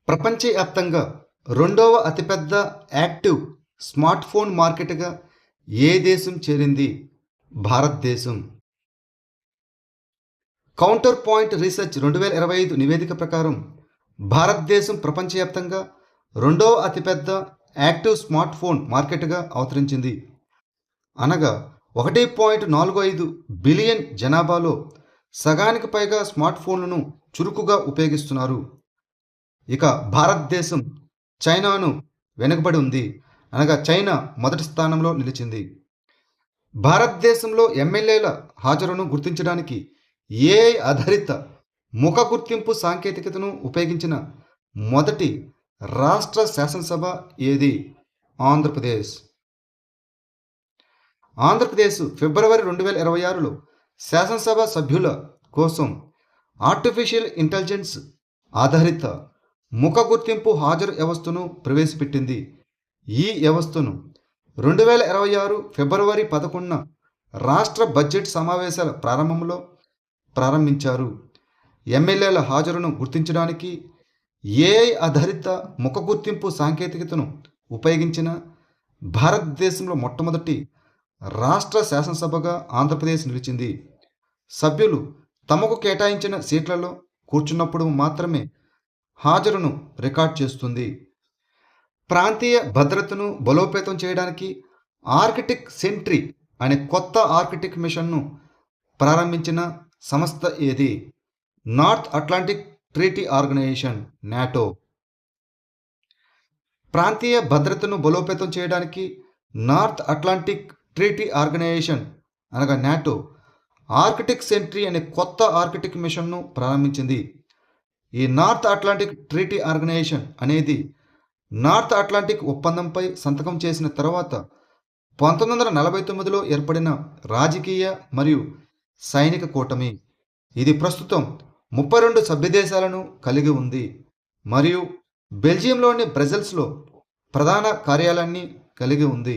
ప్రపంచవ్యాప్తంగా రెండవ అతిపెద్ద యాక్టివ్ స్మార్ట్‌ఫోన్ మార్కెట్‌గా ఏ దేశం చేరింది? భారతదేశం. కౌంటర్ పాయింట్ రీసెర్చ్ 2025 నివేదిక ప్రకారం భారతదేశం ప్రపంచవ్యాప్తంగా రెండవ అతిపెద్ద యాక్టివ్ స్మార్ట్‌ఫోన్ మార్కెట్‌గా అవతరించింది. అనగా 1.45 బిలియన్ జనాభాలో సగానికి పైగా స్మార్ట్‌ఫోన్లను చురుకుగా ఉపయోగిస్తున్నారు. ఇక భారతదేశం చైనాను వెనుకబడి ఉంది. అనగా చైనా మొదటి స్థానంలో నిలిచింది. భారతదేశంలో ఎమ్మెల్యేల హాజరును గుర్తించడానికి ఏఐ ఆధారిత ముఖ గుర్తింపు సాంకేతికతను ఉపయోగించిన మొదటి రాష్ట్ర శాసనసభ ఏది? ఆంధ్రప్రదేశ్. ఆంధ్రప్రదేశ్ ఫిబ్రవరి 2026లో శాసనసభ సభ్యుల కోసం ఆర్టిఫిషియల్ ఇంటెలిజెన్స్ ఆధారిత ముఖ గుర్తింపు హాజరు వ్యవస్థను ప్రవేశపెట్టింది. ఈ వ్యవస్థను 2026 ఫిబ్రవరి 11న రాష్ట్ర బడ్జెట్ సమావేశాల ప్రారంభంలో ప్రారంభించారు. ఎమ్మెల్యేల హాజరును గుర్తించడానికి ఏఐ ఆధారిత ముఖ గుర్తింపు సాంకేతికతను ఉపయోగించిన భారతదేశంలో మొట్టమొదటి రాష్ట్ర శాసనసభగా ఆంధ్రప్రదేశ్ నిలిచింది. సభ్యులు తమకు కేటాయించిన సీట్లలో కూర్చున్నప్పుడు మాత్రమే హాజరును రికార్డ్ చేస్తుంది. ప్రాంతీయ భద్రతను బలోపేతం చేయడానికి ఆర్కిటిక్ సెంట్రీ అనే కొత్త ఆర్కిటిక్ మిషన్ను ప్రారంభించిన సంస్థ ఏది? North Atlantic Treaty Organization NATO. ప్రాంతీయ భద్రతను బలోపేతం చేయడానికి నార్త్ అట్లాంటిక్ ట్రీటీ ఆర్గనైజేషన్ అనగా నాటో ఆర్కిటిక్ సెంట్రీ అనే కొత్త ఆర్కిటిక్ మిషన్ను ప్రారంభించింది. ఈ నార్త్ అట్లాంటిక్ ట్రీటీ ఆర్గనైజేషన్ అనేది నార్త్ అట్లాంటిక్ ఒప్పందంపై సంతకం చేసిన తర్వాత 1949లో ఏర్పడిన రాజకీయ మరియు సైనిక కూటమి. ఇది ప్రస్తుతం 32 సభ్యదేశాలను కలిగి ఉంది మరియు బెల్జియంలోని బ్రసెల్స్లో ప్రధాన కార్యాలయాన్ని కలిగి ఉంది.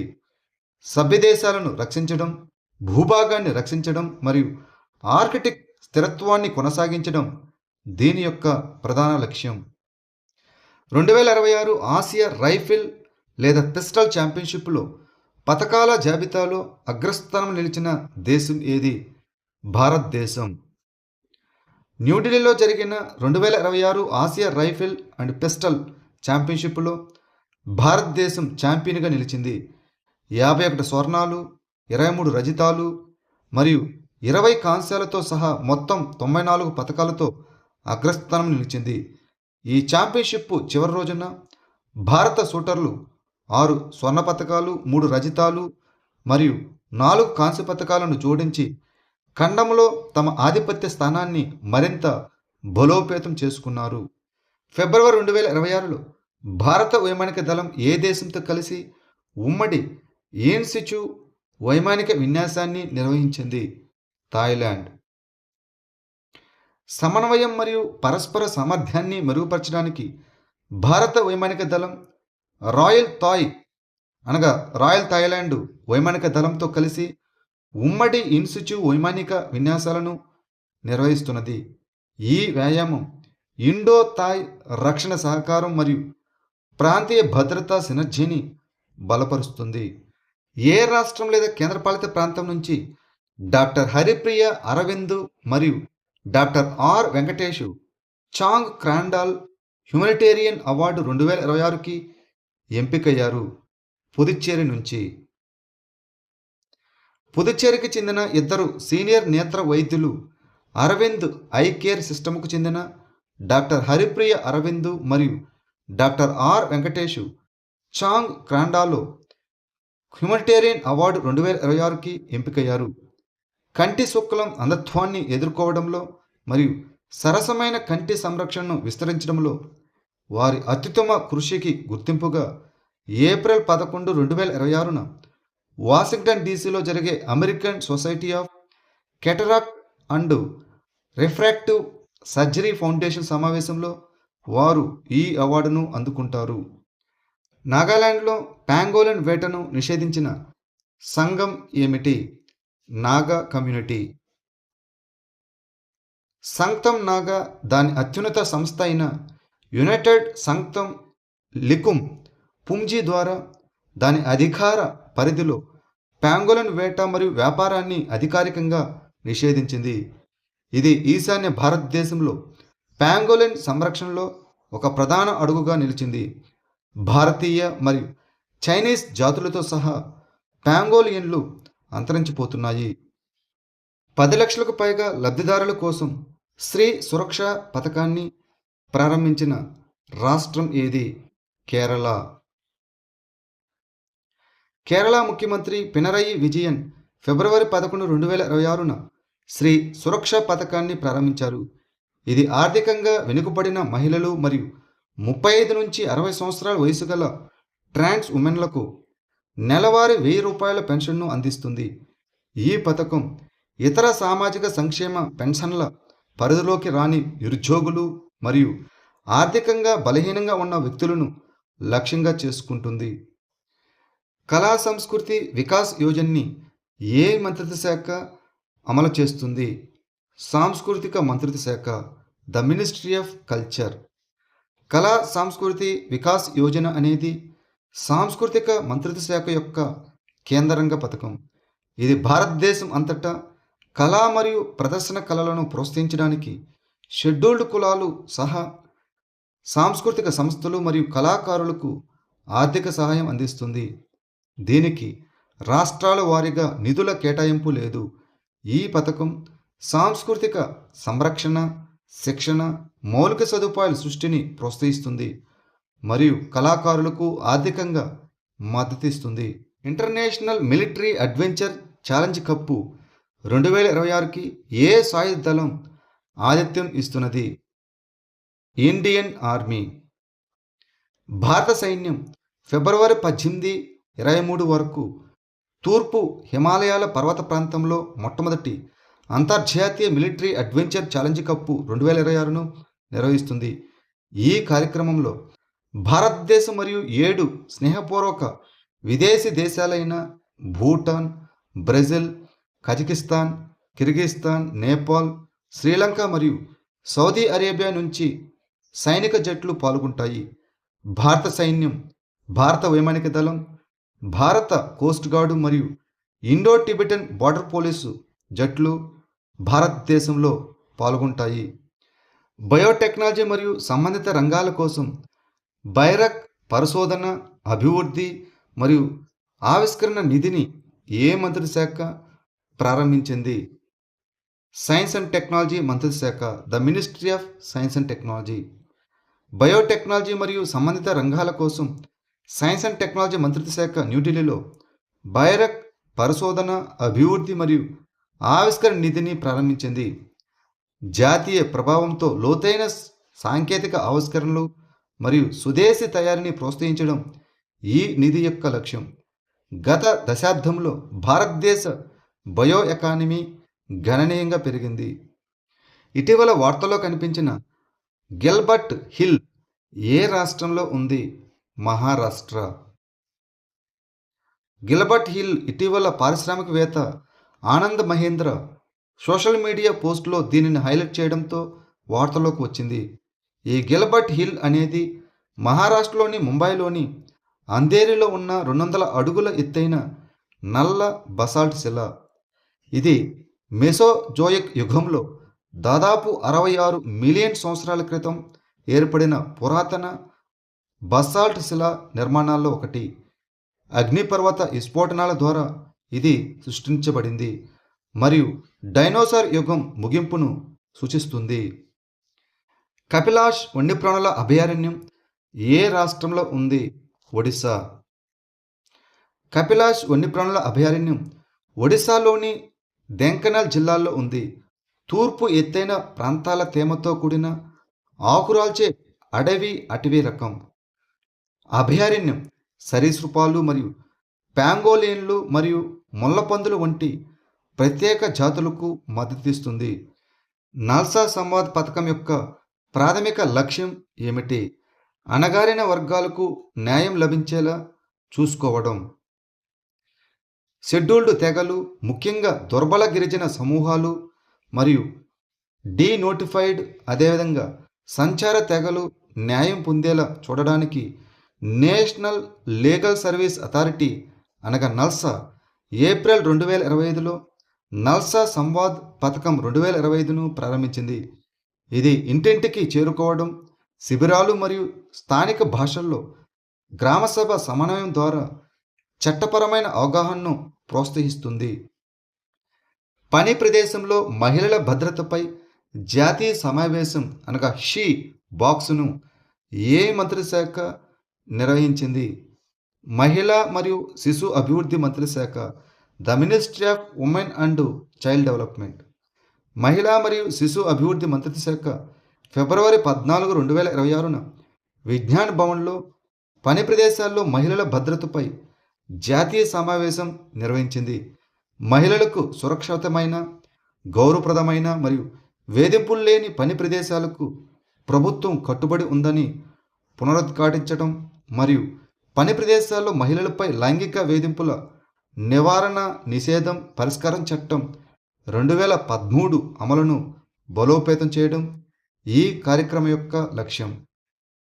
సభ్యదేశాలను రక్షించడం, భూభాగాన్ని రక్షించడం మరియు ఆర్కిటిక్ స్థిరత్వాన్ని కొనసాగించడం దీని యొక్క ప్రధాన లక్ష్యం. 2026 ఆసియా రైఫిల్ లేదా పిస్టల్ ఛాంపియన్షిప్లో పతకాల జాబితాలో అగ్రస్థానం నిలిచిన దేశం ఏది? భారతదేశం. న్యూఢిల్లీలో జరిగిన 2026 ఆసియా రైఫిల్ అండ్ పిస్టల్ ఛాంపియన్షిప్లో భారతదేశం ఛాంపియన్గా నిలిచింది. 51 స్వర్ణాలు, 23 రజితాలు మరియు 20 కాంస్యాలతో సహా మొత్తం 94 పతకాలతో అగ్రస్థానం నిలిచింది. ఈ ఛాంపియన్షిప్ చివరి రోజున భారత షూటర్లు 6 స్వర్ణ పతకాలు, 3 రజితాలు మరియు 4 కాంస్య పతకాలను జోడించి ఖండంలో తమ ఆధిపత్య స్థానాన్ని మరింత బలోపేతం చేసుకున్నారు. ఫిబ్రవరి 2026లో భారత వైమానిక దళం ఏ దేశంతో కలిసి ఉమ్మడి ఇన్సిచు వైమానిక విన్యాసాన్ని నిర్వహించింది? థాయిలాండ్. సమన్వయం మరియు పరస్పర సామర్థ్యాన్ని మెరుగుపరచడానికి భారత వైమానిక దళం రాయల్ థాయిలాండ్ వైమానిక దళంతో కలిసి ఉమ్మడి ఇన్సిచు వైమానిక విన్యాసాలను నిర్వహిస్తున్నది. ఈ వ్యాయామం ఇండో థాయ్ రక్షణ సహకారం మరియు ప్రాంతీయ భద్రతా సినర్జీని బలపరుస్తుంది. ఏ రాష్ట్రం లేదా కేంద్రపాలిత ప్రాంతం నుంచి డాక్టర్ హరిప్రియ అరవింద్ మరియు doctor R Venkatesh Chang Crandall humanitarian award 2026కి ఎంపికయ్యారు? పుదుచ్చేరి నుంచి. పుదుచ్చేరికి చెందిన ఇద్దరు సీనియర్ నేత్ర వైద్యులు అరవింద్ ఐ కేర్ సిస్టమ్కు చెందిన డాక్టర్ హరిప్రియ అరవింద్ మరియు doctor R Venkatesh Chang Crandall humanitarian award 2026కి ఎంపికయ్యారు. కంటి శుక్లం అంధత్వాన్ని ఎదుర్కోవడంలో మరియు సరసమైన కంటి సంరక్షణను విస్తరించడంలో వారి అత్యుత్తమ కృషికి గుర్తింపుగా ఏప్రిల్ 11, 2026న వాషింగ్టన్ డీసీలో జరిగే American society of cataract and refractive surgery foundation సమావేశంలో వారు ఈ అవార్డును అందుకుంటారు. నాగాలాండ్లో పాంగోలిన్ వేటను నిషేధించిన సంఘం ఏమిటి? నాగా కమ్యూనిటీ. సంగ్తం నాగా దాని అత్యున్నత సంస్థ అయిన యునైటెడ్ సంఘం లికుమ్ పుంజీ ద్వారా దాని అధికార పరిధిలో పాంగోలిన్ వేట మరియు వ్యాపారాన్ని అధికారికంగా నిషేధించింది. ఇది ఈశాన్య భారతదేశంలో పాంగోలిన్ సంరక్షణలో ఒక ప్రధాన అడుగుగా నిలిచింది. భారతీయ మరియు చైనీస్ జాతులతో సహా పాంగోలియన్లు అంతరించిపోతున్నాయి. 10 లక్షలకు పైగా లబ్ధిదారుల కోసం స్త్రీ సురక్ష పథకాన్ని ప్రారంభించిన రాష్ట్రం ఏది? కేరళ. కేరళ ముఖ్యమంత్రి పినరయి విజయన్ ఫిబ్రవరి 11, 2026న స్త్రీ సురక్ష పథకాన్ని ప్రారంభించారు. ఇది ఆర్థికంగా వెనుకబడిన మహిళలు మరియు 35 నుంచి 60 సంవత్సరాల వయసు గల ట్రాన్స్ ఉమెన్లకు నెలవారీ ₹1000 పెన్షన్ను అందిస్తుంది. ఈ పథకం ఇతర సామాజిక సంక్షేమ పెన్షన్ల పరిధిలోకి రాని నిరుద్యోగులు మరియు ఆర్థికంగా బలహీనంగా ఉన్న వ్యక్తులను లక్ష్యంగా చేసుకుంటుంది. కళా సంస్కృతి వికాస్ యోజనని ఏ మంత్రిత్వ శాఖ అమలు చేస్తుంది? సాంస్కృతిక మంత్రిత్వ శాఖ, ద మినిస్ట్రీ ఆఫ్ కల్చర్. కళా సంస్కృతి వికాస్ యోజన అనేది సాంస్కృతిక మంత్రిత్వ శాఖ యొక్క కేంద్రంగ పథకం. ఇది భారతదేశం అంతటా కళ మరియు ప్రదర్శన కళలను ప్రోత్సహించడానికి షెడ్యూల్డ్ కులాలు సహా సాంస్కృతిక సంస్థలు మరియు కళాకారులకు ఆర్థిక సహాయం అందిస్తుంది. దీనికి రాష్ట్రాల వారీగా నిధుల కేటాయింపు లేదు. ఈ పథకం సాంస్కృతిక సంరక్షణ, శిక్షణ, మౌలిక సదుపాయాల సృష్టిని ప్రోత్సహిస్తుంది మరియు కళాకారులకు ఆర్థికంగా మద్దతిస్తుంది. International military adventure challenge cup 2026కి ఏ సాయుధ దళం ఆతిథ్యం ఇస్తున్నది? Indian army. భారత సైన్యం ఫిబ్రవరి 18, 23 వరకు తూర్పు హిమాలయాల పర్వత ప్రాంతంలో మొట్టమొదటి అంతర్జాతీయ మిలిటరీ అడ్వెంచర్ ఛాలెంజ్ కప్ 2026ను నిర్వహిస్తుంది. ఈ కార్యక్రమంలో భారతదేశం మరియు 7 స్నేహపూర్వక విదేశీ దేశాలైన భూటాన్, బ్రెజిల్, కజకిస్తాన్, కిర్గిస్తాన్, నేపాల్, శ్రీలంక మరియు సౌదీ అరేబియా నుంచి సైనిక జట్లు పాల్గొంటాయి. భారత సైన్యం, భారత వైమానిక దళం, భారత కోస్ట్ గార్డు మరియు ఇండో టిబెటన్ బార్డర్ పోలీసు జట్లు భారతదేశంలో పాల్గొంటాయి. బయోటెక్నాలజీ మరియు సంబంధిత రంగాల కోసం బైరక్ పరిశోధన, అభివృద్ధి మరియు ఆవిష్కరణ నిధిని ఏ మంత్రిత్వ శాఖ ప్రారంభించింది? సైన్స్ అండ్ టెక్నాలజీ మంత్రిత్వ శాఖ, the ministry of science and technology. Biotechnology మరియు సంబంధిత రంగాల కోసం సైన్స్ అండ్ టెక్నాలజీ మంత్రిత్వ శాఖ న్యూఢిల్లీలో బైరక్ పరిశోధన, అభివృద్ధి మరియు ఆవిష్కరణ నిధిని ప్రారంభించింది. జాతీయ ప్రభావంతో లోతైన సాంకేతిక ఆవిష్కరణలు మరియు స్వదేశీ తయారీని ప్రోత్సహించడం ఈ నిధి యొక్క లక్ష్యం. గత దశాబ్దంలో భారతదేశ బయో ఎకానమీ గణనీయంగా పెరిగింది. ఇటీవల వార్తల్లో కనిపించిన గిల్బర్ట్ హిల్ ఏ రాష్ట్రంలో ఉంది? మహారాష్ట్ర. గిల్బర్ట్ హిల్ ఇటీవల పారిశ్రామికవేత్త ఆనంద్ మహేంద్ర సోషల్ మీడియా పోస్ట్లో దీనిని హైలైట్ చేయడంతో వార్తల్లోకి వచ్చింది. ఈ గిల్బర్ట్ హిల్ అనేది మహారాష్ట్రలోని ముంబైలోని అంధేరిలో ఉన్న 200 అడుగుల ఎత్తైన నల్ల బసాల్ట్ శిల. ఇది మెసోజోయిక్ యుగంలో దాదాపు 66 మిలియన్ సంవత్సరాల క్రితం ఏర్పడిన పురాతన బసాల్ట్ శిల నిర్మాణాల్లో ఒకటి. అగ్నిపర్వత విస్ఫోటనాల ద్వారా ఇది సృష్టించబడింది మరియు డైనోసార్ యుగం ముగింపును సూచిస్తుంది. కపిలాష్ వన్యప్రాణుల అభయారణ్యం ఏ రాష్ట్రంలో ఉంది? ఒడిశా. కపిలాష్ వన్యప్రాణుల అభయారణ్యం ఒడిశాలోని ఢెంకనల్ జిల్లాలో ఉంది. తూర్పు ఎత్తైన ప్రాంతాల తేమతో కూడిన ఆకురాల్చే అటవీ రకం. అభయారణ్యం సరీసృపాలు మరియు ప్యాంగోలియన్లు మరియు ముళ్ళపందులు వంటి ప్రత్యేక జాతులకు మద్దతిస్తుంది. నాల్సా సంవాద్ పథకం యొక్క ప్రాథమిక లక్ష్యం ఏమిటి? అణగారిన వర్గాలకు న్యాయం లభించేలా చూసుకోవడం. షెడ్యూల్డ్ తెగలు, ముఖ్యంగా దుర్బల గిరిజన సమూహాలు మరియు డీనోటిఫైడ్, అదేవిధంగా సంచార తెగలు న్యాయం పొందేలా చూడడానికి నేషనల్ లీగల్ సర్వీస్ అథారిటీ అనగా నల్సా ఏప్రిల్ 2025లో నల్సా సంవాద్ పథకం 2025ను ప్రారంభించింది. ఇది ఇంటింటికి చేరుకోవడం, శిబిరాలు మరియు స్థానిక భాషల్లో గ్రామసభ సమన్వయం ద్వారా చట్టపరమైన అవగాహనను ప్రోత్సహిస్తుంది. పని ప్రదేశంలో మహిళల భద్రతపై జాతీయ సమావేశం అనగా షీ బాక్స్ను ఏ మంత్రిశాఖ నిర్వహించింది? మహిళా మరియు శిశు అభివృద్ధి మంత్రిశాఖ, the ministry of women and child development. మహిళా మరియు శిశు అభివృద్ధి మంత్రిత్వ శాఖ ఫిబ్రవరి 14, 2026న విజ్ఞాన్ భవన్లో పని ప్రదేశాల్లో మహిళల భద్రతపై జాతీయ సమావేశం నిర్వహించింది. మహిళలకు సురక్షితమైన, గౌరవప్రదమైన మరియు వేధింపులు లేని పని ప్రదేశాలకు ప్రభుత్వం కట్టుబడి ఉందని పునరుద్ఘాటించడం మరియు పని ప్రదేశాల్లో మహిళలపై లైంగిక వేధింపుల నివారణ నిషేధం పరిష్కారం చట్టం 2013 అమలును బలోపేతం చేయడం ఈ కార్యక్రమం యొక్క లక్ష్యం.